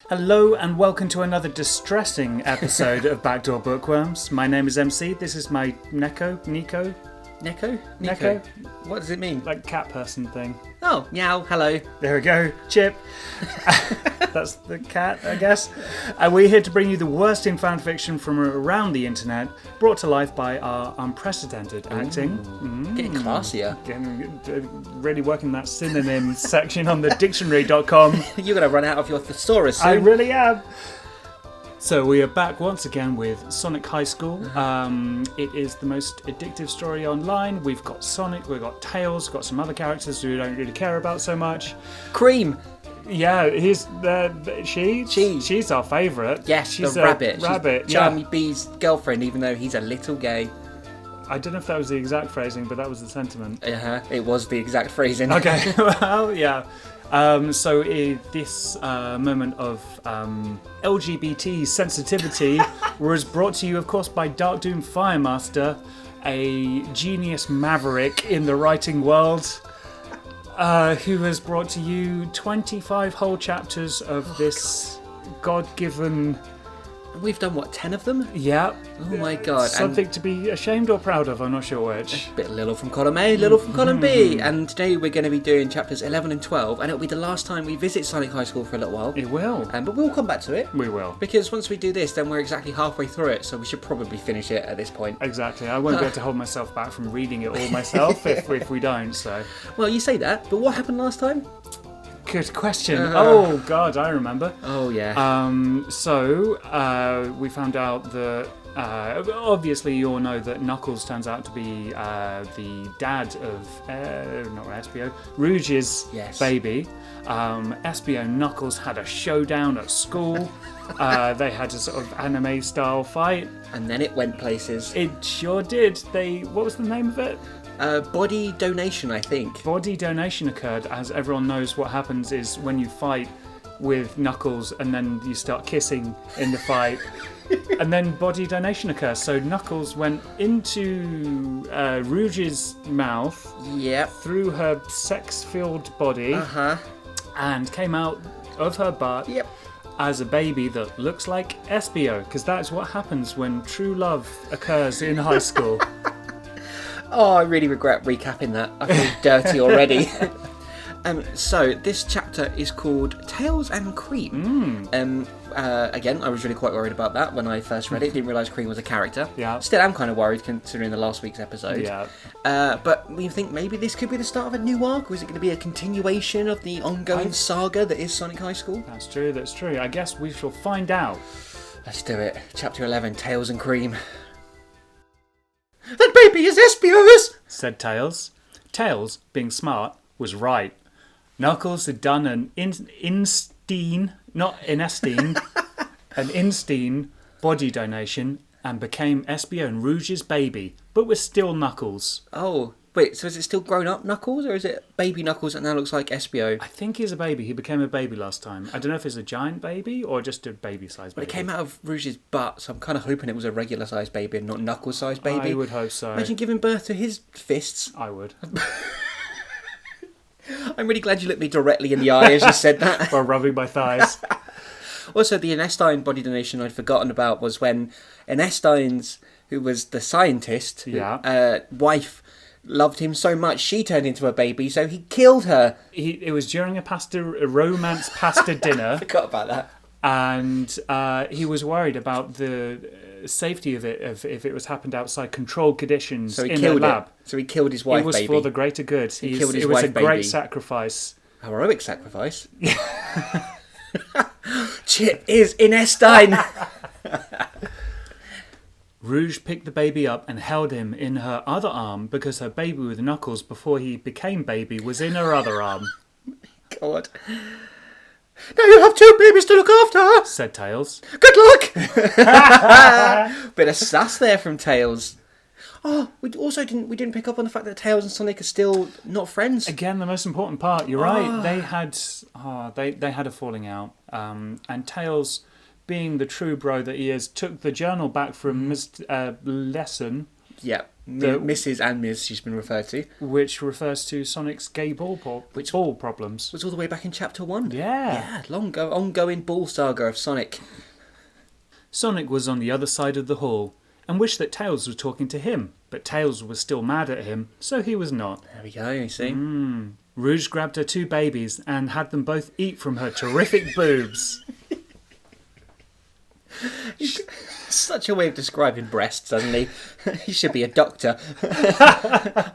Hello and welcome to another distressing episode of Backdoor Bookworms. My name is MC, this is my Nico? Neko? What does it mean? Like cat person thing. Oh, meow, hello. There we go, Chip. That's the cat, I guess. And we're here to bring you the worst in fan fiction from around the internet, brought to life by our unprecedented acting. Getting classier. Really working that synonym section on the dictionary.com. You're going to run out of your thesaurus soon. I really am. So we are back once again with Sonic High School. It is the most addictive story online. We've got Sonic, we've got Tails, we've got some other characters who we don't really care about so much. Cream. Yeah, she's our favourite. Yes, she's the rabbit. Rabbit, she's Charmy B's girlfriend, even though he's a little gay. I don't know if that was the exact phrasing, but that was the sentiment. It was the exact phrasing. Okay, well, yeah. So this moment of LGBT sensitivity was brought to you, of course, by Dark Doom Firemaster, a genius maverick in the writing world, who has brought to you 25 whole chapters of this God-given... We've done, 10 of them? Yeah. Oh my god. Something to be ashamed or proud of, I'm not sure which. A bit little from column A, little from column B. And today we're going to be doing chapters 11 and 12, and it'll be the last time we visit Sonic High School for a little while. It will. But we'll come back to it. We will. Because once we do this, then we're exactly halfway through it, so we should probably finish it at this point. Exactly. I won't be able to hold myself back from reading it all myself if we don't, so... Well, you say that, but what happened last time? Good question. Oh God, I remember. Oh yeah. So we found out that obviously you all know that Knuckles turns out to be the dad of not Espio, Rouge's baby. Espio and Knuckles had a showdown at school. They had a sort of anime style fight, and then it went places. It sure did. What was the name of it? Body donation, I think. Body donation occurred. As everyone knows, what happens is when you fight with Knuckles and then you start kissing in the fight, and then body donation occurs. So Knuckles went into Rouge's mouth, through her sex-filled body, and came out of her butt as a baby that looks like Espio, because that's what happens when true love occurs in high school. Oh, I really regret recapping that. I feel dirty already. So, this chapter is called Tails and Cream. Again, I was really quite worried about that when I first read it. Didn't realise Cream was a character. Yeah. Still am kind of worried considering the last week's episode. Yeah. But we think maybe this could be the start of a new arc, or is it going to be a continuation of the ongoing saga that is Sonic High School? That's true. I guess we shall find out. Let's do it. Chapter 11, Tails and Cream. That baby is Espio's! Said Tails. Tails, being smart, was right. Knuckles had done an Instein body donation and became Espio and Rouge's baby, but was still Knuckles. Oh, wait, so is it still grown-up Knuckles, or is it baby Knuckles that now looks like Espio? I think he's a baby. He became a baby last time. I don't know if it's a giant baby or just a baby-sized baby. But it came out of Rouge's butt, so I'm kind of hoping it was a regular-sized baby and not Knuckles-sized baby. I would hope so. Imagine giving birth to his fists. I would. I'm really glad you looked me directly in the eye as you said that. While rubbing my thighs. Also, the Ernestine body donation I'd forgotten about was when Ernestine's, who was the scientist, wife, loved him so much she turned into a baby, so he killed her. It was during a romance pasta dinner. I forgot about that. And he was worried about the safety of it if it was happened outside controlled conditions in the lab. So he killed his wife, baby. It was baby. For the greater good. He killed his wife, baby. It was a baby. great sacrifice. Heroic sacrifice. Chip is Ernestine. Rouge picked the baby up and held him in her other arm because her baby with Knuckles before he became baby was in her other arm. God. Now you have two babies to look after, said Tails. Good luck. Bit of sass there from Tails. Oh, we didn't pick up on the fact that Tails and Sonic are still not friends. Again, the most important part. You're right. They had a falling out. And Tails, being the true bro that he is, took the journal back from Mr. Lesson Yeah, Mrs. and Ms. she's been referred to. Which refers to Sonic's gay ball problems. Was all the way back in chapter 1. Yeah. Yeah, ongoing ball saga of Sonic. Sonic was on the other side of the hall and wished that Tails was talking to him, but Tails was still mad at him, so he was not. There we go, you see. Rouge grabbed her 2 babies and had them both eat from her terrific boobs. Such a way of describing breasts, doesn't he? He should be a doctor.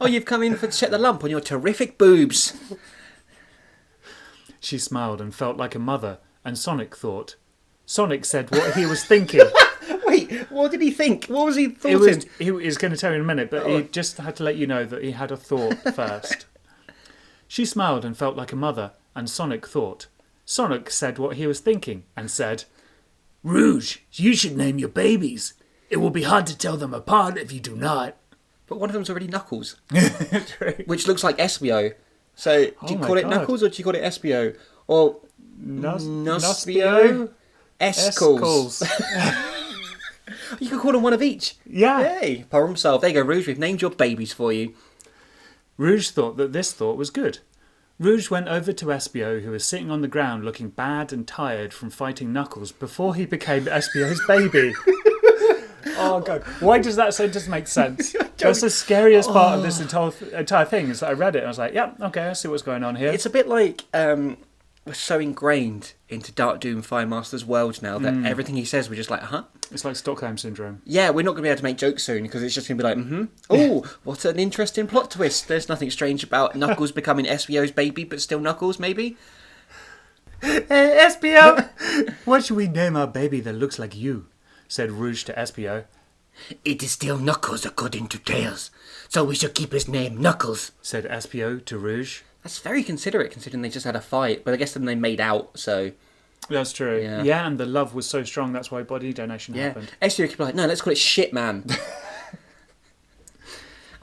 Oh, you've come in to check the lump on your terrific boobs. She smiled and felt like a mother, and Sonic thought. Sonic said what he was thinking. Wait, what did he think? What was he thoughting? He was going to tell you in a minute, but he just had to let you know that he had a thought first. She smiled and felt like a mother, and Sonic thought. Sonic said what he was thinking, and said, Rouge, you should name your babies. It will be hard to tell them apart if you do not. But one of them's already Knuckles. Which looks like Espio. So, do you call it Knuckles or do you call it Espio? Or Nuspio? Escals. You could call them one of each. Yeah. Yay, problem solved. There you go, Rouge, we've named your babies for you. Rouge thought that this thought was good. Rouge went over to Espio, who was sitting on the ground looking bad and tired from fighting Knuckles before he became Espio's baby. Oh, God. Why does that sentence make sense? That's the scariest part of this entire thing, is that I read it and I was like, yeah, okay, I see what's going on here. It's a bit like we're so ingrained into Dark Doom Fire Master's world now that everything he says we're just like, huh? It's like Stockholm Syndrome. Yeah, we're not going to be able to make jokes soon because it's just going to be like, oh, what an interesting plot twist. There's nothing strange about Knuckles becoming Espio's baby, but still Knuckles, maybe? Hey, Espio! What should we name our baby that looks like you? Said Rouge to Espio. It is still Knuckles according to Tails, so we should keep his name Knuckles, said Espio to Rouge. That's very considerate considering they just had a fight, but I guess then they made out, so... That's true. Yeah, and the love was so strong, that's why body donation happened. Espio could be like, no, let's call it Shit Man.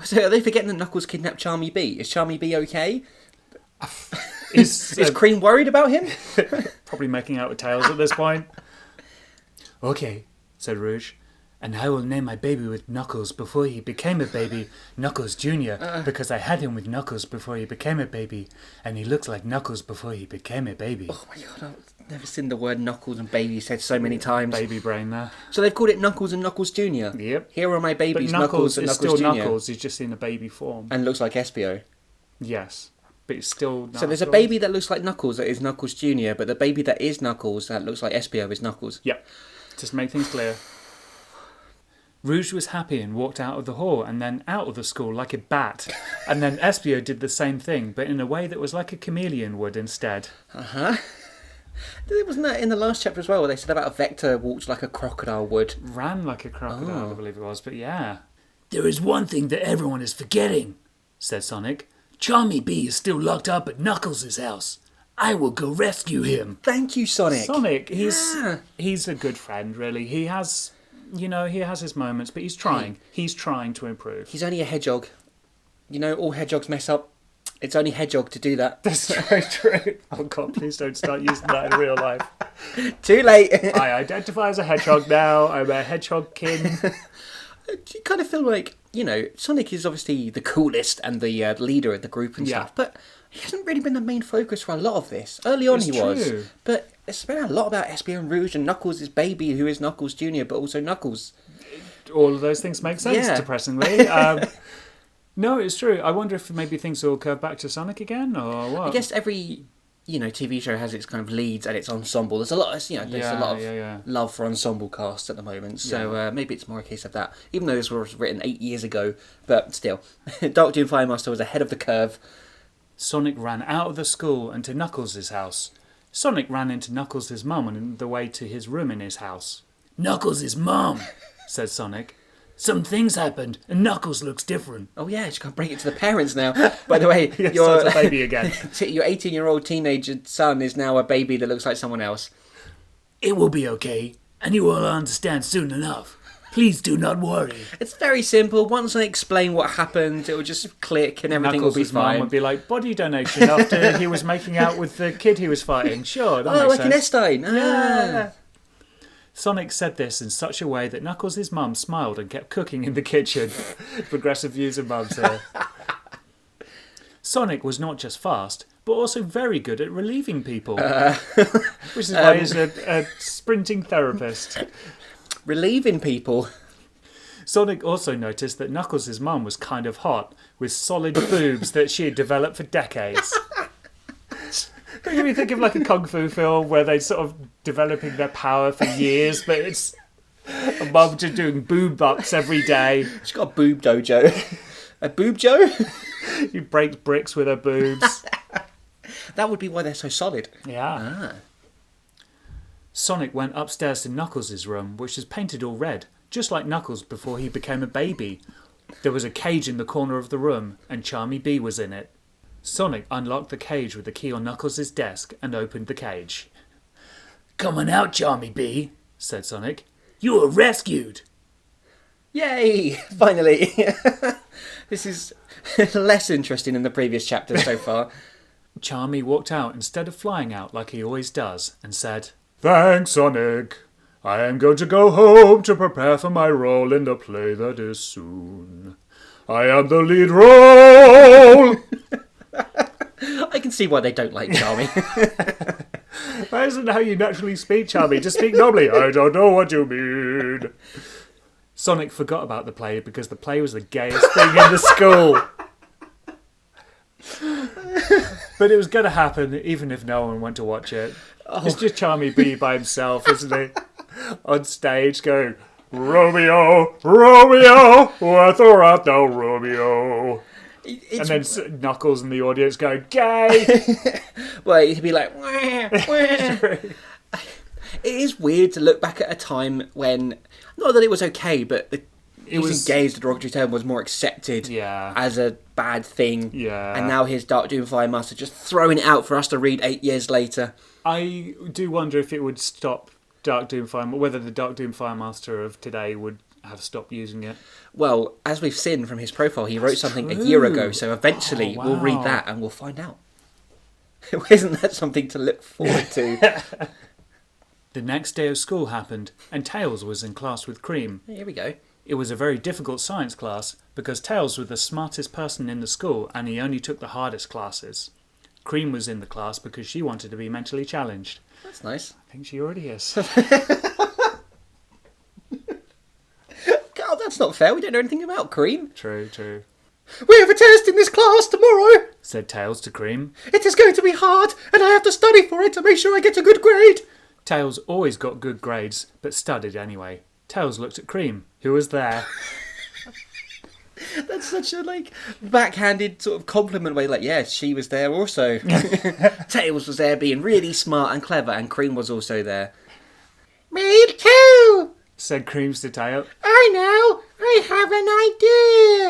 So are they forgetting that Knuckles kidnapped Charmy B? Is Charmy B okay? Is Cream worried about him? Probably making out with Tails at this point. Okay, said Rouge. And I will name my baby with Knuckles before he became a baby, Knuckles Jr., because I had him with Knuckles before he became a baby, and he looks like Knuckles before he became a baby. Oh my God, I've never seen the word Knuckles and baby said so many times. Baby brain there. So they've called it Knuckles and Knuckles Jr.? Yep. Here are my babies, but Knuckles and Knuckles Jr. Knuckles, he's just in a baby form. And looks like Espio. Yes, but it's still Knuckles. So there's a baby that looks like Knuckles that is Knuckles Jr., but the baby that is Knuckles that looks like Espio is Knuckles. Yep, just make things clear. Rouge was happy and walked out of the hall and then out of the school like a bat. And then Espio did the same thing, but in a way that was like a chameleon would instead. Uh-huh. Wasn't that in the last chapter as well, where they said about a vector walked like a crocodile would? Ran like a crocodile, I believe it was, but yeah. There is one thing that everyone is forgetting, said Sonic. Charmy B is still locked up at Knuckles' house. I will go rescue him. Thank you, Sonic. Sonic, he's a good friend, really. He has... he has his moments, but he's trying. He's trying to improve. He's only a hedgehog. All hedgehogs mess up. It's only Hedgehog to do that. That's very true. Oh God, please don't start using that in real life. Too late. I identify as a hedgehog now. I'm a hedgehog king. You kind of feel like, Sonic is obviously the coolest and the leader of the group and stuff, but he hasn't really been the main focus for a lot of this. Early on he was, but it's been a lot about Espio and Rouge and Knuckles' baby, who is Knuckles Jr., but also Knuckles. All of those things make sense, depressingly. No, it's true. I wonder if maybe things will curve back to Sonic again, or what? I guess every TV show has its kind of leads and its ensemble. There's a lot of love for ensemble casts at the moment, so maybe it's more a case of that. Even though this was written 8 years ago, but still, Dark Doom Fire Master was ahead of the curve. Sonic ran out of the school and to Knuckles' house. Sonic ran into Knuckles' mum on the way to his room in his house. Knuckles' mum, said Sonic. Some things happened, and Knuckles looks different. Oh yeah, just can't bring it to the parents now. By the way, you're a baby again. Your 18-year-old teenager son is now a baby that looks like someone else. It will be okay, and you will understand soon enough. Please do not worry. It's very simple. Once I explain what happened, it will just click and everything will be fine. Knuckles' mum would be like, body donation after he was making out with the kid he was fighting. Sure, that makes sense. Like in Estein. Yeah. Sonic said this in such a way that Knuckles' mum smiled and kept cooking in the kitchen. Progressive views of mums here. Sonic was not just fast, but also very good at relieving people. Which is why he's a sprinting therapist. Relieving people. Sonic also noticed that Knuckles' mum was kind of hot, with solid boobs that she had developed for decades. Don't you think of like a kung fu film where they're sort of developing their power for years, but it's a mum just doing boob ups every day. She's got a boob dojo. A boob Joe? You break bricks with her boobs. That would be why they're so solid. Yeah. Sonic went upstairs to Knuckles' room, which was painted all red, just like Knuckles before he became a baby. There was a cage in the corner of the room, and Charmy Bee was in it. Sonic unlocked the cage with the key on Knuckles' desk and opened the cage. Come on out, Charmy Bee, said Sonic. You are rescued. Yay! Finally. This is less interesting than the previous chapters so far. Charmy walked out instead of flying out like he always does and said, Thanks, Sonic. I am going to go home to prepare for my role in the play that is soon. I am the lead role! I can see why they don't like Charmy. That isn't how you naturally speak, Charmy. Just speak normally. I don't know what you mean. Sonic forgot about the play because the play was the gayest thing in the school. But it was going to happen even if no one went to watch it. Oh. It's just Charmy Bee by himself, isn't he? On stage going, Romeo, Romeo, what the rat thou Romeo. And then Knuckles in the audience going, gay! Well, he'd be like, wah, wah. It is weird to look back at a time when, not that it was okay, but using gay as the derogatory term was more accepted as a bad thing. Yeah. And now here's Dark Doom Fire Master just throwing it out for us to read 8 years later. I do wonder if it would stop Dark Doom Fire, whether the Dark Doom Fire Master of today would have stopped using it. Well, as we've seen from his profile, he wrote something a year ago, so eventually we'll read that and we'll find out. Isn't that something to look forward to? The next day of school happened, and Tails was in class with Cream. Here we go. It was a very difficult science class, because Tails was the smartest person in the school, and he only took the hardest classes. Cream was in the class because she wanted to be mentally challenged. That's nice. I think she already is. God, that's not fair. We don't know anything about Cream. True. We have a test in this class tomorrow, said Tails to Cream. It is going to be hard, and I have to study for it to make sure I get a good grade. Tails always got good grades, but studied anyway. Tails looked at Cream, who was there. That's such a, backhanded sort of compliment way. Yes, she was there also. Tails was there being really smart and clever, and Cream was also there. Me too, said Cream to Tails. I know. I have an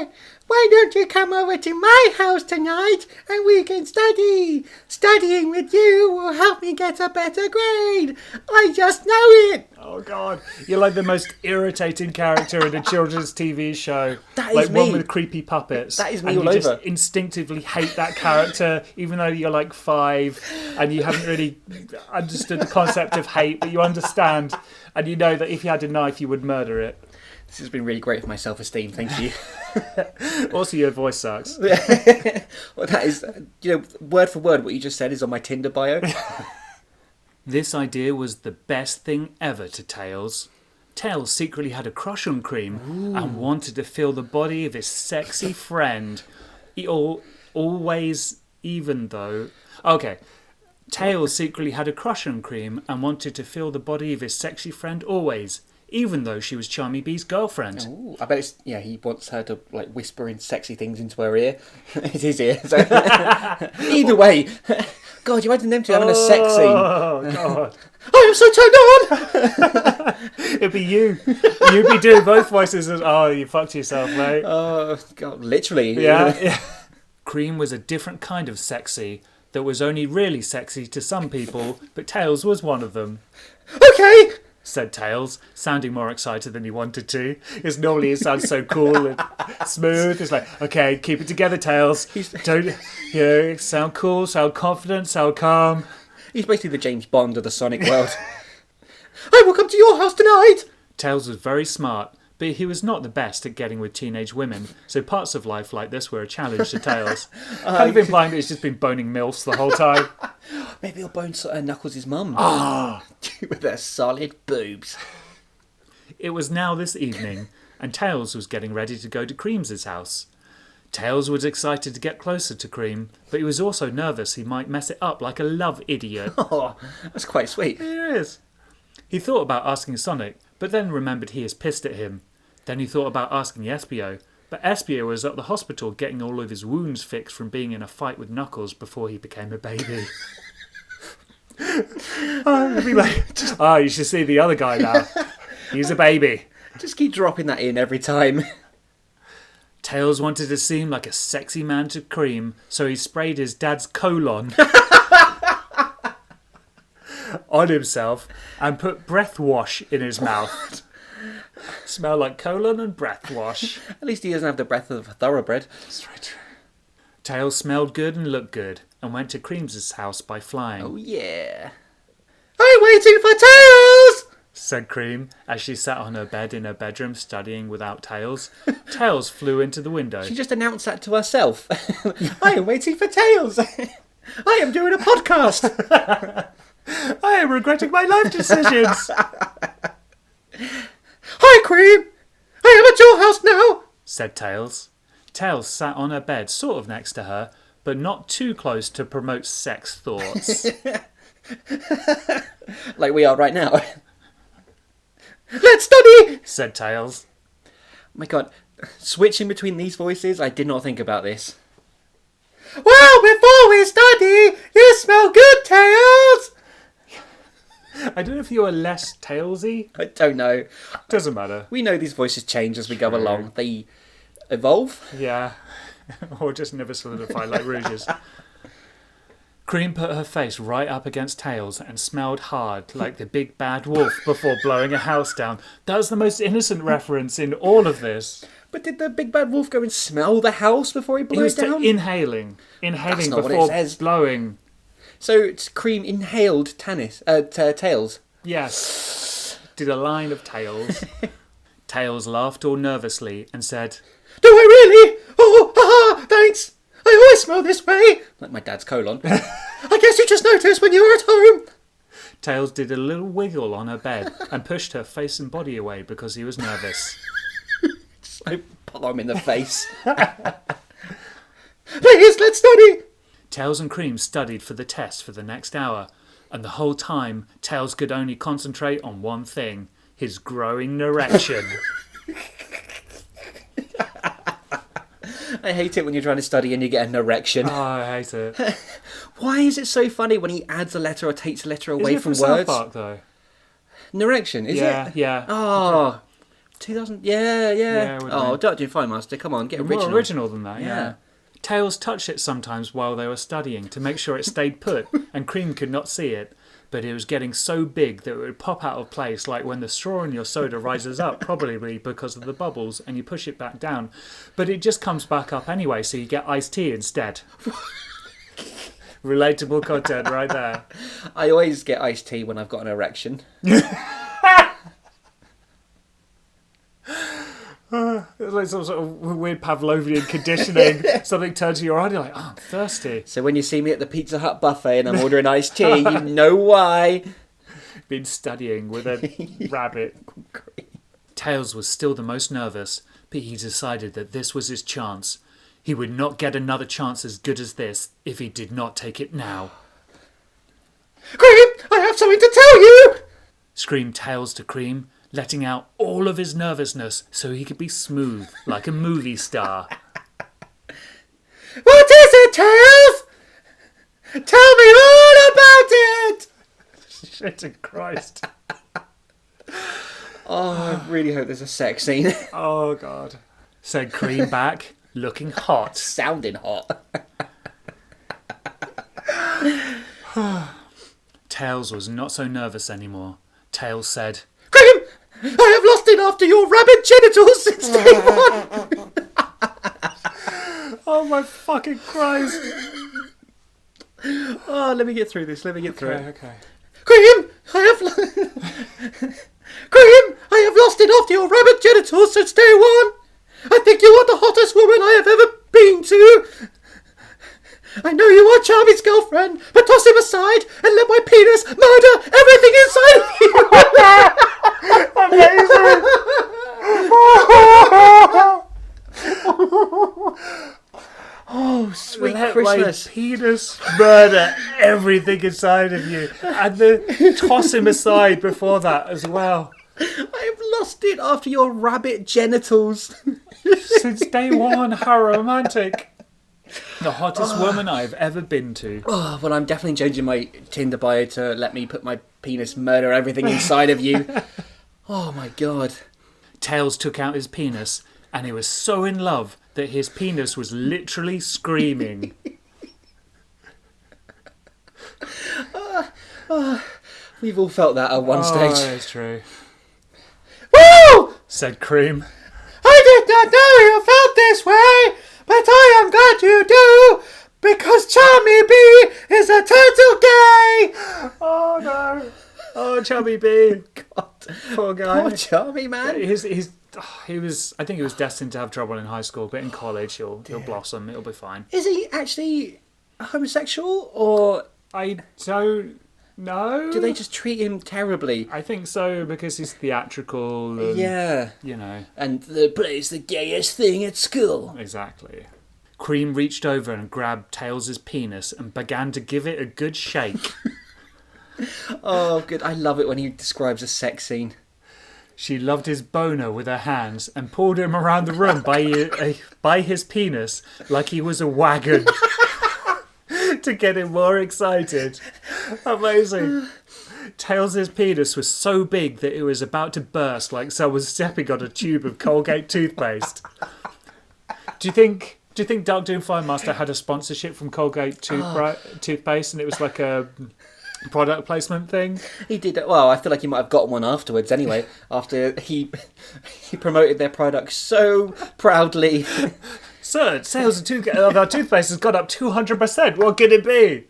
idea. Why don't you come over to my house tonight and we can study? Studying with you will help me get a better grade. I just know it. Oh, God. You're like the most irritating character in a children's TV show. That is me. One with creepy puppets. That is me and all over. You just instinctively hate that character, even though you're 5 and you haven't really understood the concept of hate, but you understand. And you know that if you had a knife, you would murder it. This has been really great for my self-esteem, thank you. Also, your voice sucks. Well, that is, word for word, what you just said is on my Tinder bio. This idea was the best thing ever to Tails. Tails secretly had a crush on Cream and wanted to feel the body of his sexy friend. Tails secretly had a crush on Cream and wanted to feel the body of his sexy friend always, even though she was Charmy Bee's girlfriend. Ooh, I bet he wants her to whisper in sexy things into her ear. It's his ear. So. Either way, God, you imagine them two having a sex scene. Oh, God. I am so turned on! It'd be you. You'd be doing both voices. You fucked yourself, mate. Oh, God, literally. Yeah. Cream was a different kind of sexy that was only really sexy to some people, but Tails was one of them. Okay! Said Tails, sounding more excited than he wanted to. Because normally it sounds so cool and smooth. It's okay, keep it together, Tails. Don't, sound cool, sound confident, sound calm. He's basically the James Bond of the Sonic world. I will come to your house tonight. Tails was very smart, but he was not the best at getting with teenage women, so parts of life like this were a challenge to Tails. Kind of implying that he's just been boning MILFs the whole time. Maybe he'll bone Knuckles' mum. Ah! With their solid boobs. It was now this evening, and Tails was getting ready to go to Cream's house. Tails was excited to get closer to Cream, but he was also nervous he might mess it up like a love idiot. Oh, that's quite sweet. It is. He thought about asking Sonic, but then remembered he is pissed at him. Then he thought about asking Espio, but Espio was at the hospital getting all of his wounds fixed from being in a fight with Knuckles before he became a baby. You should see the other guy now. He's a baby. Just keep dropping that in every time. Tails wanted to seem like a sexy man to Cream, so he sprayed his dad's colon on himself and put breath wash in his mouth. Smell like colon and breath wash. At least he doesn't have the breath of a thoroughbred. That's very true. Tails smelled good and looked good and went to Cream's house by flying. Oh yeah. I'm waiting for Tails! Said Cream as she sat on her bed in her bedroom studying without Tails. Tails flew into the window. She just announced that to herself. I am waiting for Tails. I am doing a podcast. I am regretting my life decisions. Hi, Cream. I am at your house now, said Tails. Tails sat on her bed, sort of next to her, but not too close to promote sex thoughts. Like we are right now. Let's study, said Tails. Oh my god, switching between these voices, I did not think about this. Well, before we study, you smell good, Tails! I don't know if you're less Tailsy. I don't know. Doesn't matter. We know these voices change as we go along. They evolve. Yeah. Or just never solidify like rouges. Cream put her face right up against Tails and smelled hard like the big bad wolf before blowing a house down. That was the most innocent reference in all of this. But did the big bad wolf go and smell the house before he blew it down? Inhaling That's not before what it says. blowing. So it's Cream inhaled Tails. Yes. Did a line of Tails. Tails laughed all nervously and said, Do I really? Oh, haha, thanks. I always smell this way. Like my dad's colon. I guess you just noticed when you were at home. Tails did a little wiggle on her bed and pushed her face and body away because he was nervous. I palm in the face. Please, let's study. Tails and Cream studied for the test for the next hour, and the whole time Tails could only concentrate on one thing, his growing erection. I hate it when you're trying to study and you get an erection. Oh, I hate it. Why is it so funny when he adds a letter or takes a letter away Is it from South words? Park, though? An erection, is it? Yeah. Oh, 2000. Yeah. it would've Oh, been. Don't do Fine Master. Come on, get original. More original than that, Yeah. yeah. Tails touched it sometimes while they were studying to make sure it stayed put, and Cream could not see it. But it was getting so big that it would pop out of place, like when the straw in your soda rises up, probably because of the bubbles, and you push it back down. But it just comes back up anyway, so you get iced tea instead. Relatable content right there. I always get iced tea when I've got an erection. It's like some sort of weird Pavlovian conditioning. Something turns to your eye and you're like, oh, I'm thirsty. So when you see me at the Pizza Hut buffet and I'm ordering iced tea, you know why. Been studying with a rabbit. Tails was still the most nervous, but he decided that this was his chance. He would not get another chance as good as this if he did not take it now. Cream, I have something to tell you! Screamed Tails to Cream, letting out all of his nervousness so he could be smooth like a movie star. What is it, Tails? Tell me all about it! Shit in Christ. Oh, I really hope there's a sex scene. Oh, God. Said Cream back, looking hot. Sounding hot. Tails was not so nervous anymore. Tails said, Cream, I have lost it after your rabbit genitals since day one. oh my fucking Christ. Oh, let me get through this. Let me get through it. Okay. Cream, I have... genitals since day one. I think you are the hottest woman I have ever been to. I know you are Charmy's girlfriend, but toss him aside and let my penis murder everything inside of you. Amazing! Oh, sweet Let Christmas. my penis murder everything inside of you. And then toss him aside before that as well. I have lost it after your rabbit genitals. Since day one, how romantic. The hottest woman I've ever been to. Oh, well, I'm definitely changing my Tinder bio to let me put my penis murder everything inside of you. Oh, my God. Tails took out his penis, and he was so in love that his penis was literally screaming. We've all felt that at one stage. Oh, it's true. Woo! Said Cream. I did not know you felt this way, but I am glad you do, because Charmy B is a total gay. Oh, no. Oh, Chubby B. God, Poor guy. poor Charmy, man. He was. I think he was destined to have trouble in high school, but in college he'll blossom. It'll be fine. Is he actually homosexual, or I don't know. do they just treat him terribly? I think so, because he's theatrical. And, Yeah. You know. And the plays the gayest thing at school. Exactly. Cream reached over and grabbed Tails' penis and began to give it a good shake. Oh, good. I love it when he describes a sex scene. She loved his boner with her hands and pulled him around the room by his penis like he was a wagon to get him more excited. Amazing. Tails' penis was so big that it was about to burst like someone stepping on a tube of Colgate toothpaste. Do you think Dark Doom Fire Master had a sponsorship from Colgate toothpaste and it was like a product placement thing? He did. Well, I feel like he might have gotten one afterwards anyway, after he promoted their product so proudly. Sir, sales of our toothpaste has gone up 200%. What could it be?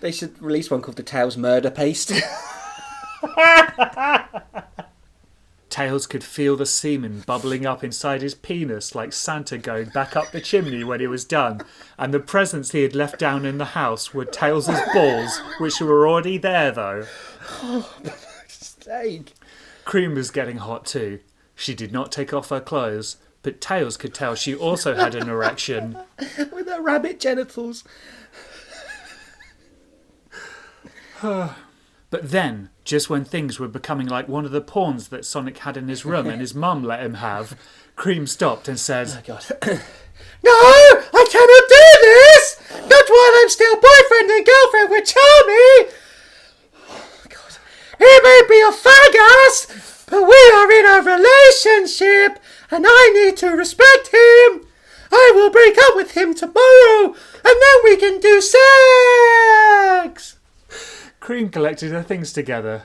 They should release one called the Tails Murder Paste. Tails could feel the semen bubbling up inside his penis like Santa going back up the chimney when he was done, and the presents he had left down in the house were Tails' balls, which were already there though. Sake. Cream was getting hot too. She did not take off her clothes, but Tails could tell she also had an erection. With her rabbit genitals. But then, just when things were becoming like one of the pawns that Sonic had in his room and his mum let him have, Cream stopped and said, Oh, God. No! I cannot do this! Not while I'm still boyfriend and girlfriend with Charmy! Oh, God. He may be a fag-ass, but we are in a relationship, and I need to respect him! I will break up with him tomorrow, and then we can do sex! Cream collected her things together.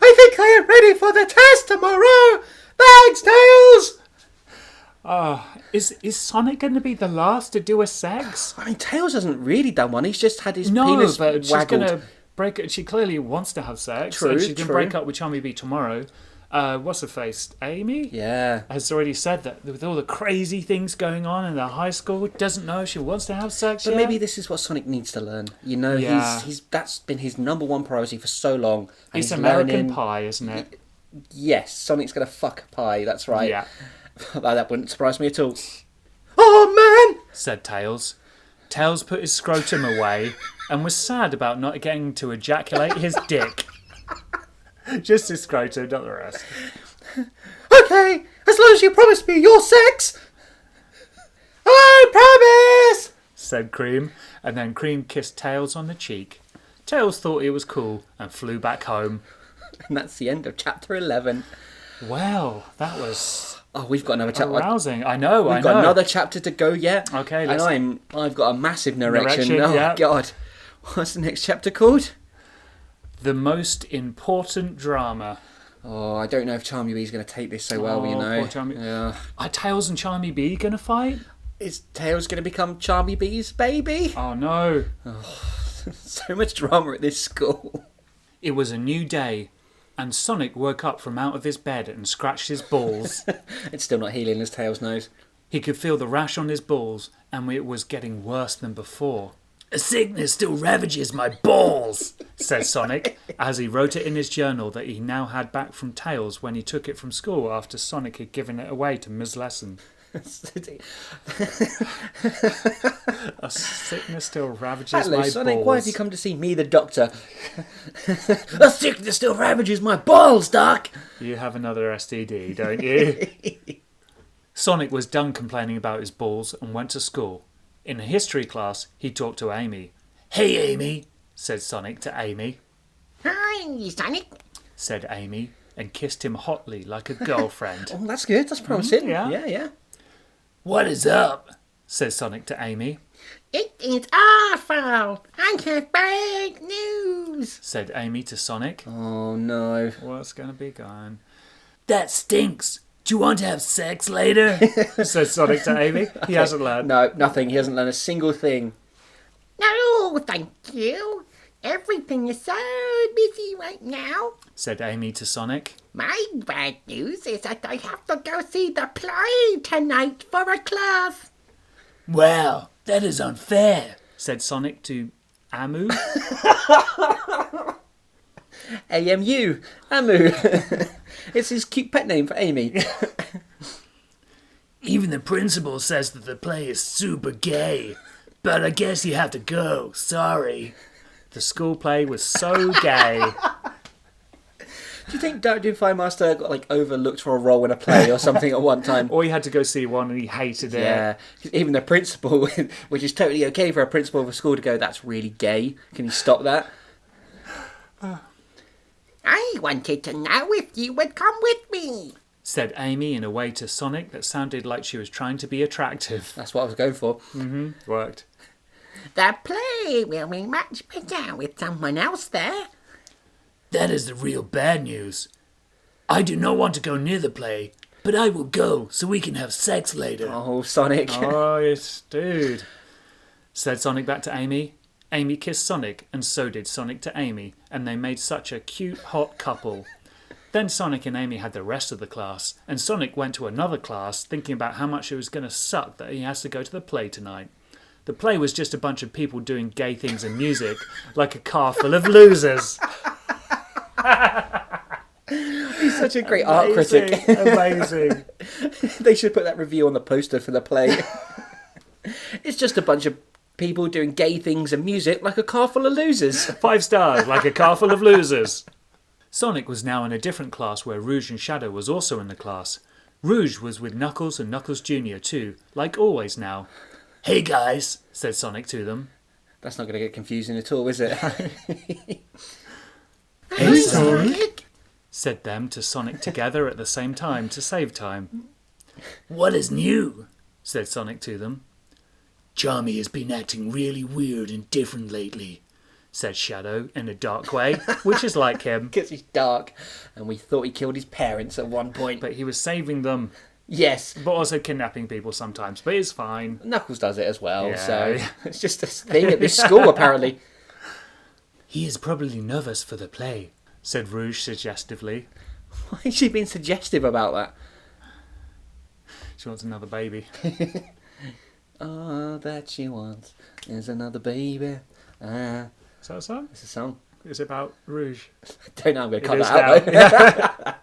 I think I am ready for the test tomorrow! Thanks, Tails! Is Sonic going to be the last to do a sex? I mean, Tails hasn't really done one. He's just had his No, penis but she's waggled. going to break it. She clearly wants to have sex. True, and she can true. break up with Charmy B tomorrow. What's her face? Amy? Yeah. Has already said that with all the crazy things going on in the high school, doesn't know if she wants to have sex But yet. maybe this is what Sonic needs to learn. You know, Yeah. he's that's been his number one priority for so long. And It's he's American learning. Pie, isn't it? Yes, Sonic's gonna fuck a pie. That's right. Yeah, That wouldn't surprise me at all. Oh man! said Tails. Tails put his scrotum away and was sad about not getting to ejaculate his dick. Just his scrotum, not the rest. Okay, as long as you promise me your sex. I promise! Said Cream, and then Cream kissed Tails on the cheek. Tails thought it was cool and flew back home. And that's the end of chapter 11. Well, that was Oh, we've got another chapter. arousing. I know, We've got another chapter to go yet. Okay, and let's... I've got a massive narration. Oh yeah. God, what's the next chapter called? The most important drama. Oh, I don't know if Charmy B's going to take this so well. You Oh, know, poor Charmy. Yeah. Are Tails and Charmy B gonna fight? Is Tails going to become Charmy B's baby? Oh no. So much drama at this school. It was a new day, and Sonic woke up from out of his bed and scratched his balls. It's still not healing his Tails' nose. He could feel the rash on his balls, and it was getting worse than before. A sickness still ravages my balls, said Sonic, as he wrote it in his journal that he now had back from Tails when he took it from school after Sonic had given it away to Ms. Lesson. A sickness still ravages Hello, my Sonic, balls. why have you come to see me, the doctor? A sickness still ravages my balls, Doc. You have another STD, don't you? Sonic was done complaining about his balls and went to school. In a history class, he talked to Amy. Hey, Amy, said Sonic to Amy. Hi, Sonic. Said Amy, and kissed him hotly like a girlfriend. Oh, that's good. That's promising. Yeah. what is up? Said Sonic to Amy. It is awful. I have bad news. Said Amy to Sonic. Oh, no. What's going to be going? That stinks. Do you want to have sex later? Said Sonic to Amy. He hasn't learned. No, nothing. He hasn't learned a single thing. No, thank you. Everything is so busy right now. Said Amy to Sonic. My bad news is that I have to go see the play tonight for a class. Wow, that is unfair. Said Sonic to Amu. AMU. Amu. It's his cute pet name for Amy. Even the principal says that the play is super gay. But I guess you have to go. Sorry. The school play was so gay. Do you think Dr. Fire Master got overlooked for a role in a play or something at one time? Or he had to go see one and he hated it. Yeah, even the principal, which is totally okay for a principal of a school to go, that's really gay. Can you stop that? I wanted to know if you would come with me. Said Amy in a way to Sonic that sounded like she was trying to be attractive. That's what I was going for. Worked. The play will be much better with someone else there. That is the real bad news. I do not want to go near the play, but I will go so we can have sex later. Oh, Sonic. Oh, yes, dude. Said Sonic back to Amy. Amy kissed Sonic, and so did Sonic to Amy, and they made such a cute, hot couple. Then Sonic and Amy had the rest of the class, and Sonic went to another class thinking about how much it was going to suck that he has to go to the play tonight. The play was just a bunch of people doing gay things and music, like a car full of losers. He's such a great art critic. Amazing. They should put that review on the poster for the play. It's just a bunch of people doing gay things and music like a car full of losers. 5 stars, like a car full of losers. Sonic was now in a different class where Rouge and Shadow was also in the class. Rouge was with Knuckles and Knuckles Jr. too, like always now. Hey guys, Said Sonic to them. That's not going to get confusing at all, is it? Hey, Sonic. Said them to Sonic together at the same time to save time. what is new? Said Sonic to them. Charmy has been acting really weird and different lately. Said Shadow in a dark way, which is like him. Because he's dark, and we thought he killed his parents at one point. But he was saving them, Yes, but also kidnapping people sometimes, but it's fine. Knuckles does it as well, Yeah. so it's just a thing at this school, apparently. He is probably nervous for the play. Said Rouge suggestively. Why is she being suggestive about that? She wants another baby. All that she wants is another baby. Ah, Is that a song? it's a song. It's about Rouge. I don't know, I'm going to It cut is that out, though. now.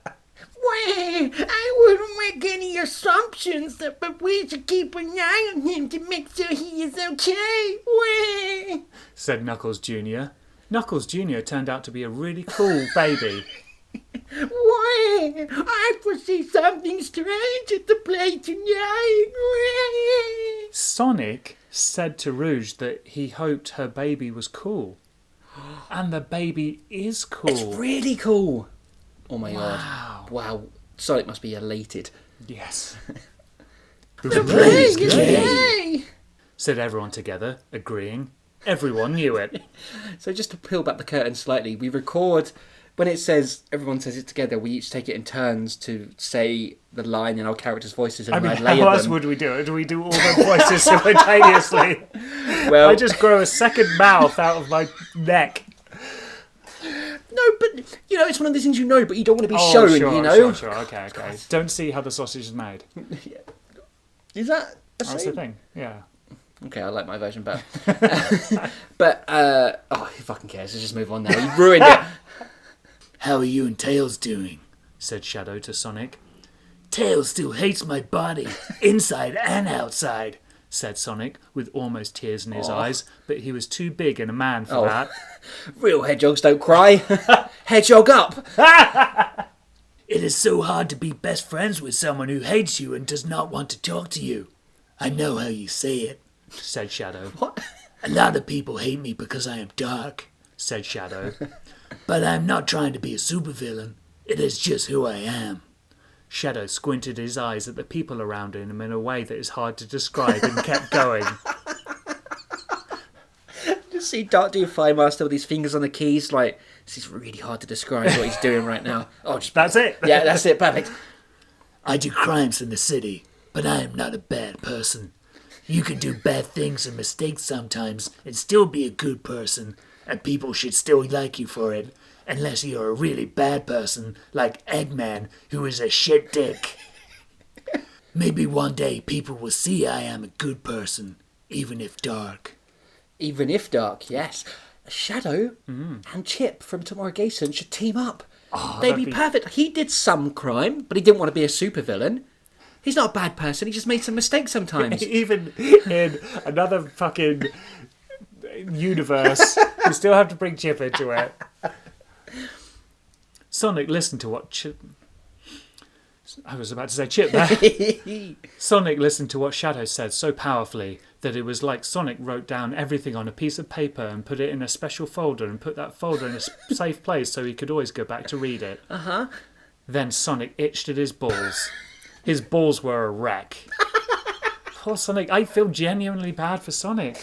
Well, I wouldn't make any assumptions, but we should keep an eye on him to make sure he is okay. Well, Said Knuckles Jr. Knuckles Jr. turned out to be a really cool baby. I foresee something strange at the play tonight. Sonic said to Rouge that he hoped her baby was cool. And the baby is cool. It's really cool. Oh my Wow. god. Wow. Sonic must be elated. Yes. The play is gay. Said everyone together, agreeing. Everyone knew it. So just to peel back the curtain slightly, we record, when it says, everyone says it together, we each take it in turns to say the line in our characters' voices and I mean, then layer how else them. would we do it? Do we do all the voices simultaneously? Well, I just grow a second mouth out of my neck. No but it's one of those things but you don't want to be Oh, shown. Sure. Okay. Don't see how the sausage is made. Is that a That's the saying? thing. Yeah. Okay, I like my version better. But who fucking cares? Let's just move on now. You ruined it. How are you and Tails doing? Said Shadow to Sonic. Tails still hates my body, inside and outside. Said Sonic with almost tears in his eyes, but he was too big and a man for Oh. that. Real hedgehogs don't cry. Hedgehog up. It is so hard to be best friends with someone who hates you and does not want to talk to you. I know how you say it. Said Shadow. What? A lot of people hate me because I am dark. Said Shadow. But I am not trying to be a supervillain. It is just who I am. Shadow squinted his eyes at the people around him in a way that is hard to describe and kept going. Just see Dark Deer Fire Master with his fingers on the keys, like, this is really hard to describe what he's doing right now. Oh, just That's it. yeah, that's it, perfect. I do crimes in the city, but I am not a bad person. You can do bad things and mistakes sometimes and still be a good person, and people should still like you for it, unless you're a really bad person like Eggman, who is a shit dick. Maybe one day people will see I am a good person, even if dark. Even if dark, yes. Shadow and Chip from Tomorrow Gason should team up. They'd be perfect. He did some crime, but he didn't want to be a supervillain. He's not a bad person, he just made some mistakes sometimes. Even in another fucking universe, you still have to bring Chip into it. Sonic listened to what Chip... I was about to say Chip there. Sonic listened to what Shadow said so powerfully that it was like Sonic wrote down everything on a piece of paper and put it in a special folder and put that folder in a safe place so he could always go back to read it. Then Sonic itched at his balls. His balls were a wreck. Poor Sonic. I feel genuinely bad for Sonic.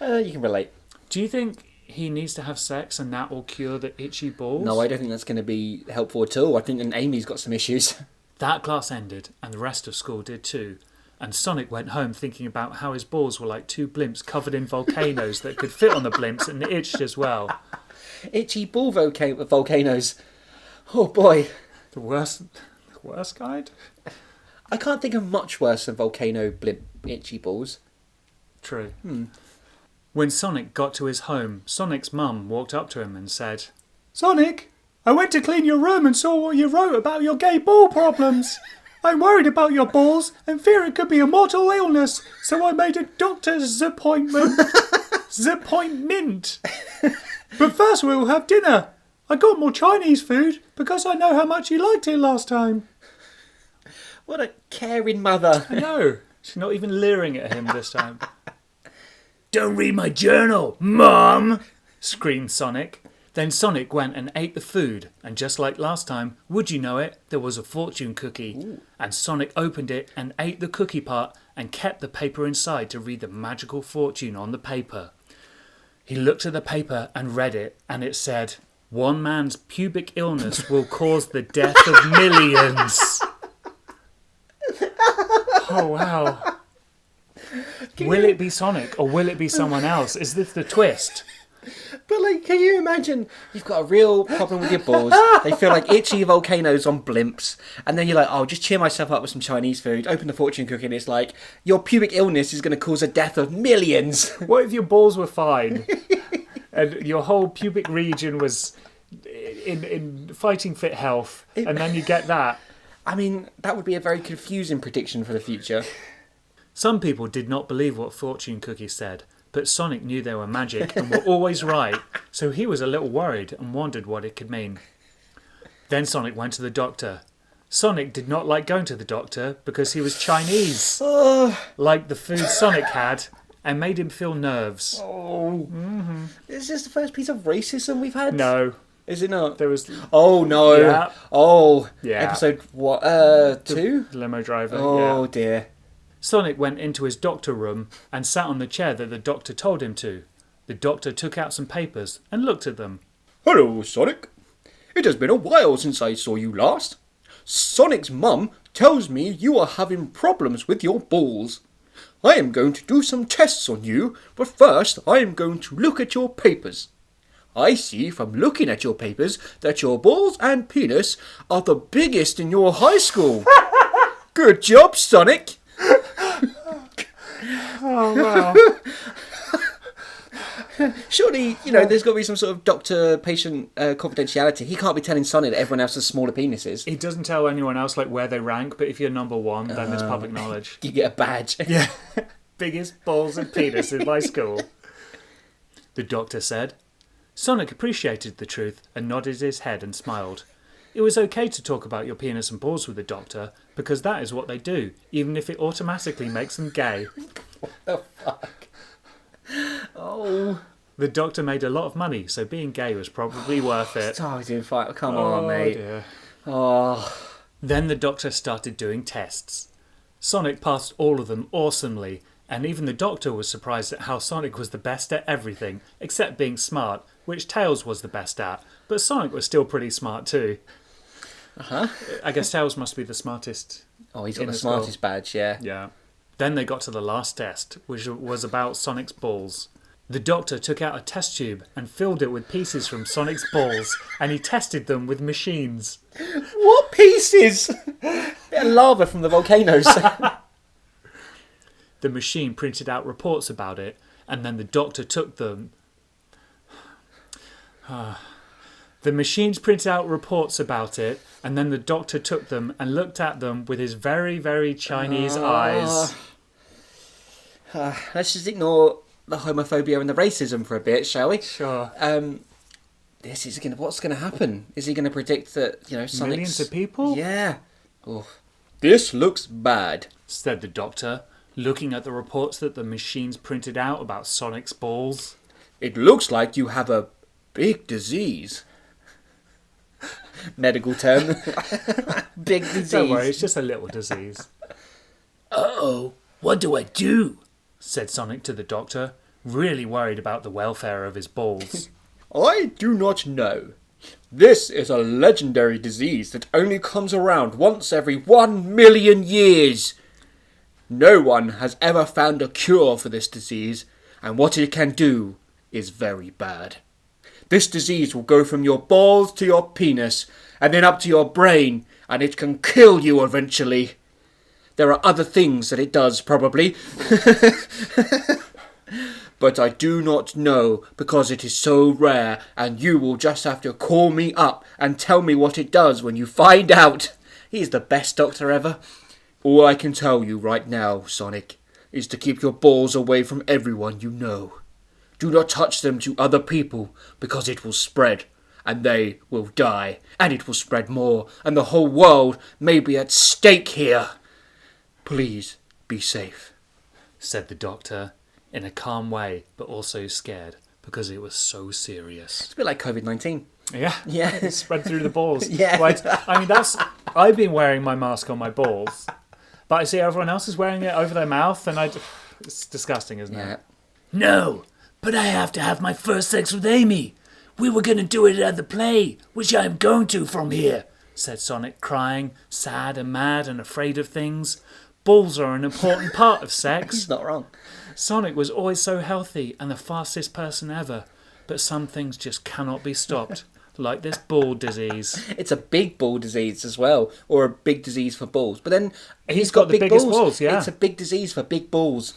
You can relate. Do you think he needs to have sex and that will cure the itchy balls? No, I don't think that's going to be helpful at all. I think that Amy's got some issues. That class ended, and the rest of school did too. And Sonic went home thinking about how his balls were like two blimps covered in volcanoes that could fit on the blimps and itched as well. Itchy ball volcanoes. Oh boy. The worst kind? I can't think of much worse than volcano blimp itchy balls. True. When Sonic got to his home, Sonic's mum walked up to him and said, "Sonic, I went to clean your room and saw what you wrote about your gay ball problems. I'm worried about your balls and fear it could be a mortal illness, so I made a doctor's appointment. Zappointment. But first we'll have dinner. I got more Chinese food because I know how much you liked it last time." What a caring mother. I know. She's not even leering at him this time. Don't read my journal, Mom! Screamed Sonic. Then Sonic went and ate the food, and just like last time, would you know it, there was a fortune cookie. Ooh. And Sonic opened it and ate the cookie part and kept the paper inside to read the magical fortune on the paper. He looked at the paper and read it, and it said, "One man's pubic illness will cause the death of millions." Oh, wow. Will it be Sonic or will it be someone else? Is this the twist? But like, can you imagine? You've got a real problem with your balls. They feel like itchy volcanoes on blimps. And then you're like, oh, just cheer myself up with some Chinese food. Open the fortune cookie and it's like, your pubic illness is going to cause a death of millions. What if your balls were fine and your whole pubic region was in fighting fit health, and then you get that? I mean, that would be a very confusing prediction for the future. Some people did not believe what fortune cookies said, but Sonic knew they were magic and were always right, so he was a little worried and wondered what it could mean. Then Sonic went to the doctor. Sonic did not like going to the doctor because he was Chinese, like the food Sonic had, and made him feel nerves. Is this the first piece of racism we've had? No. Is it not? There was... Oh, no. Yeah. Oh. Yeah. Episode what? 2? The limo driver, Oh, yeah. dear. Sonic went into his doctor room and sat on the chair that the doctor told him to. The doctor took out some papers and looked at them. Hello, Sonic. It has been a while since I saw you last. Sonic's mum tells me you are having problems with your balls. I am going to do some tests on you, but first I am going to look at your papers. I see from looking at your papers that your balls and penis are the biggest in your high school. Good job, Sonic. Oh, wow. Surely, there's got to be some sort of doctor-patient confidentiality. He can't be telling Sonic that everyone else has smaller penises. He doesn't tell anyone else like where they rank, but if you're number one, then it's public knowledge. You get a badge. Yeah. Biggest balls and penis in my school. The doctor said. Sonic appreciated the truth and nodded his head and smiled. It was okay to talk about your penis and balls with the doctor, because that is what they do, even if it automatically makes them gay. What the fuck? Oh. The doctor made a lot of money, so being gay was probably worth it. Oh, he's in fight. Come on, mate. Dear. Oh. Then the doctor started doing tests. Sonic passed all of them awesomely, and even the doctor was surprised at how Sonic was the best at everything, except being smart, which Tails was the best at, but Sonic was still pretty smart too. Uh-huh. I guess Tails must be the smartest. Oh, he's got in the the smartest school. badge, yeah. Yeah. Then they got to the last test, which was about Sonic's balls. The doctor took out a test tube and filled it with pieces from Sonic's balls, and he tested them with machines. What pieces? Bit of lava from the volcanoes. The machine printed out reports about it, and then the doctor took them. The machines printed out reports about it, and then the doctor took them and looked at them with his very, very Chinese eyes. Let's just ignore the homophobia and the racism for a bit, shall we? Sure. What's going to happen? Is he going to predict that, Sonic's... Millions of people? Yeah. Oh. This looks bad, said the doctor, looking at the reports that the machines printed out about Sonic's balls. It looks like you have a big disease. Medical term. Big disease. Don't worry, it's just a little disease. Uh-oh, what do I do? Said Sonic to the doctor, really worried about the welfare of his balls. I do not know. This is a legendary disease that only comes around once every 1 million years. No one has ever found a cure for this disease, and what it can do is very bad. This disease will go from your balls to your penis, and then up to your brain, and it can kill you eventually. There are other things that it does, probably. But I do not know, because it is so rare, and you will just have to call me up and tell me what it does when you find out. He's the best doctor ever. All I can tell you right now, Sonic, is to keep your balls away from everyone you know. Do not touch them to other people, because it will spread, and they will die, and it will spread more, and the whole world may be at stake here. Please be safe, said the doctor, in a calm way, but also scared, because it was so serious. It's a bit like COVID-19. Yeah. Yeah. It spread through the balls. Yeah. Right? I mean, I've been wearing my mask on my balls, but I see everyone else is wearing it over their mouth, and it's disgusting, isn't it? No, but I have to have my first sex with Amy. We were going to do it at the play, which I am going to from here, said Sonic, crying, sad and mad and afraid of things. Balls are an important part of sex. He's not wrong. Sonic was always so healthy and the fastest person ever, but some things just cannot be stopped, like this ball disease. It's a big ball disease as well, or a big disease for balls. But then he's got the big biggest balls, yeah. It's a big disease for big balls.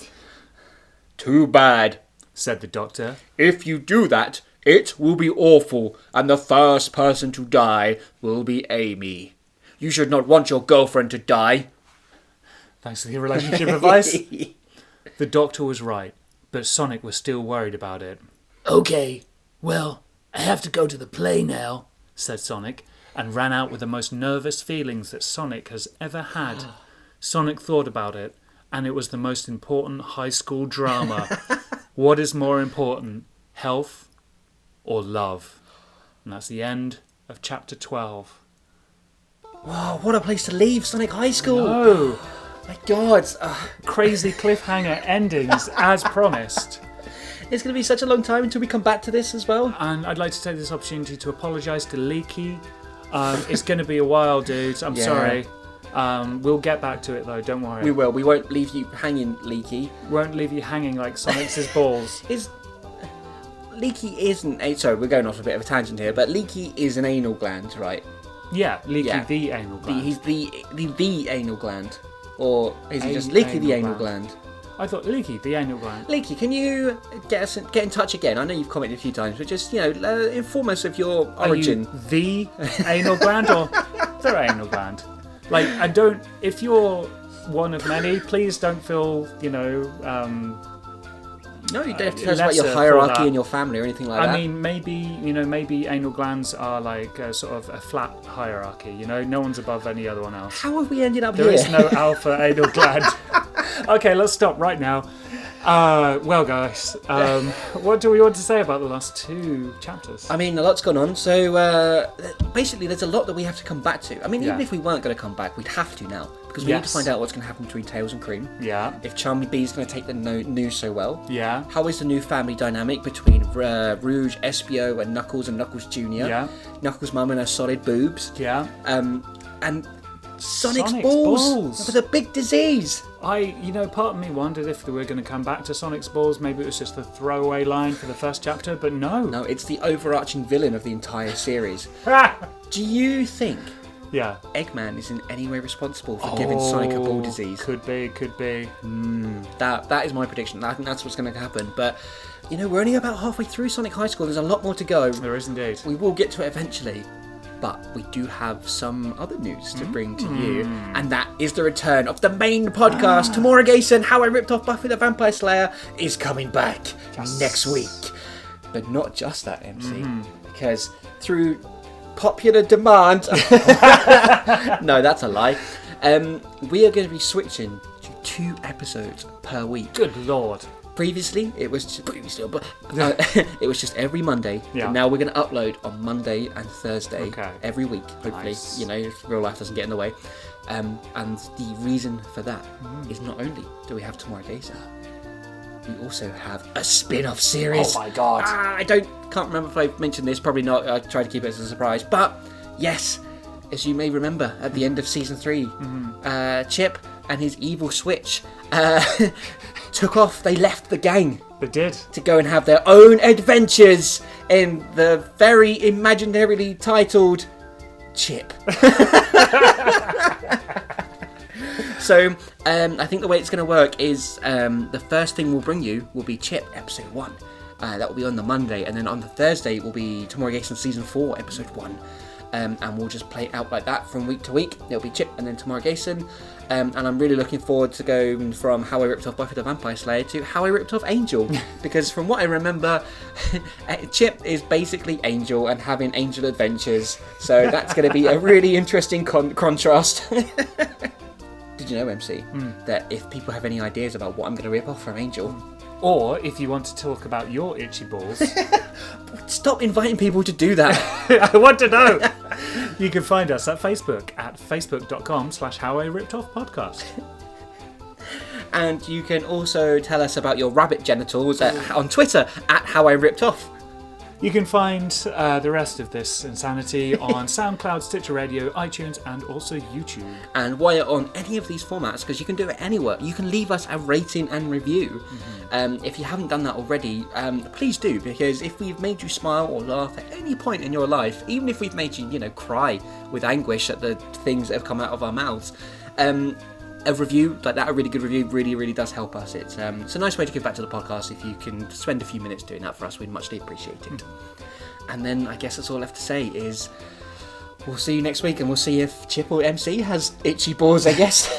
Too bad, said the doctor. If you do that, it will be awful, and the first person to die will be Amy. You should not want your girlfriend to die. Thanks for the relationship advice. The doctor was right, but Sonic was still worried about it. Okay, well, I have to go to the play now, said Sonic, and ran out with the most nervous feelings that Sonic has ever had. Sonic thought about it, and it was the most important high school drama. What is more important, health or love? And that's the end of chapter 12. Wow, what a place to leave Sonic High School. Oh, my God. Crazy cliffhanger endings as promised. It's going to be such a long time until we come back to this as well. And I'd like to take this opportunity to apologise to Leaky. It's going to be a while, dude. I'm sorry. We'll get back to it, though. Don't worry. We will. We won't leave you hanging, Leaky. Won't leave you hanging like Sonic's balls. Leaky isn't sorry, we're going off a bit of a tangent here, but Leaky is an anal gland, right? Yeah, Leaky Yeah. the anal gland. He's the anal gland, or is he just Leaky the anal gland? I thought Leaky the anal gland. Leaky, can you get in touch again? I know you've commented a few times, but just inform us of your origin. Are you the anal gland or the anal gland? Like, if you're one of many, please don't feel, No, you don't have to tell us about your lesser for hierarchy that. in your family or anything like that. I mean, maybe anal glands are like sort of a flat hierarchy. No one's above any other one else. How have we ended up There here? is no alpha anal gland. Okay, let's stop right now. Well, guys, what do we want to say about the last 2 chapters? I mean, a lot's gone on, so basically there's a lot that we have to come back to. I mean, even Yeah. if we weren't going to come back, we'd have to now, because we need to Yes. find out what's going to happen between Tails and Cream. Yeah, If Charmy B's going to take the news so well. yeah, How is the new family dynamic between Rouge, Espio, and Knuckles Jr.? yeah, Knuckles' mum and her solid boobs. yeah. And Sonic's Sonic's balls. balls. Was a big disease. Part of me wondered if they were going to come back to Sonic's balls. Maybe it was just a throwaway line for the first chapter, but no. No, it's the overarching villain of the entire series. Do you think Yeah. Eggman is in any way responsible for giving Sonic a ball disease? Could be. That is my prediction. I think that's what's going to happen. But, we're only about halfway through Sonic High School. There's a lot more to go. There is indeed. We will get to it eventually. But we do have some other news to bring to you. And that is the return of the main podcast. Tamora Gayson, How I Ripped Off Buffy the Vampire Slayer, is coming back next week. But not just that, MC. Because through popular demand... No, that's a lie. We are going to be switching to 2 episodes per week. Good lord. Previously, it was just every Monday. Yeah. But now we're going to upload on Monday and Thursday every week. Hopefully, Nice. if real life doesn't get in the way. And the reason for that is not only do we have Tamora Gayson, we also have a spin-off series. Oh my god. I can't remember if I've mentioned this. Probably not. I tried to keep it as a surprise. But yes, as you may remember, at the end of season 3, Chip and his evil switch took off. They left the gang They did. to go and have their own adventures in the very imaginarily titled Chip. So I think the way it's going to work is the first thing we'll bring you will be Chip episode 1. That will be on the Monday, and then on the Thursday will be Tamora Gayson season 4 episode 1. And we'll just play it out like that from week to week. It'll be Chip and then Tamora Gayson. And I'm really looking forward to going from How I Ripped Off Buffy the Vampire Slayer to How I Ripped Off Angel. Because from what I remember, Chip is basically Angel and having angel adventures. So that's going to be a really interesting contrast. Did you know, MC, that if people have any ideas about what I'm going to rip off from Angel... Or if you want to talk about your itchy balls, Stop inviting people to do that. I want to know. You can find us at Facebook at facebook.com/howiRippedOffPodcast. And you can also tell us about your rabbit genitals on Twitter at How I Ripped Off. You can find the rest of this insanity on SoundCloud, Stitcher Radio, iTunes, and also YouTube. And while you're on any of these formats, because you can do it anywhere, you can leave us a rating and review. If you haven't done that already, please do, because if we've made you smile or laugh at any point in your life, even if we've made you, cry with anguish at the things that have come out of our mouths, a review like that, a really good review, really, really does help us. It's a nice way to give back to the podcast. If you can spend a few minutes doing that for us, we'd muchly appreciate it. And then I guess that's all left to say is we'll see you next week, and we'll see if Chip or MC has itchy balls, I guess.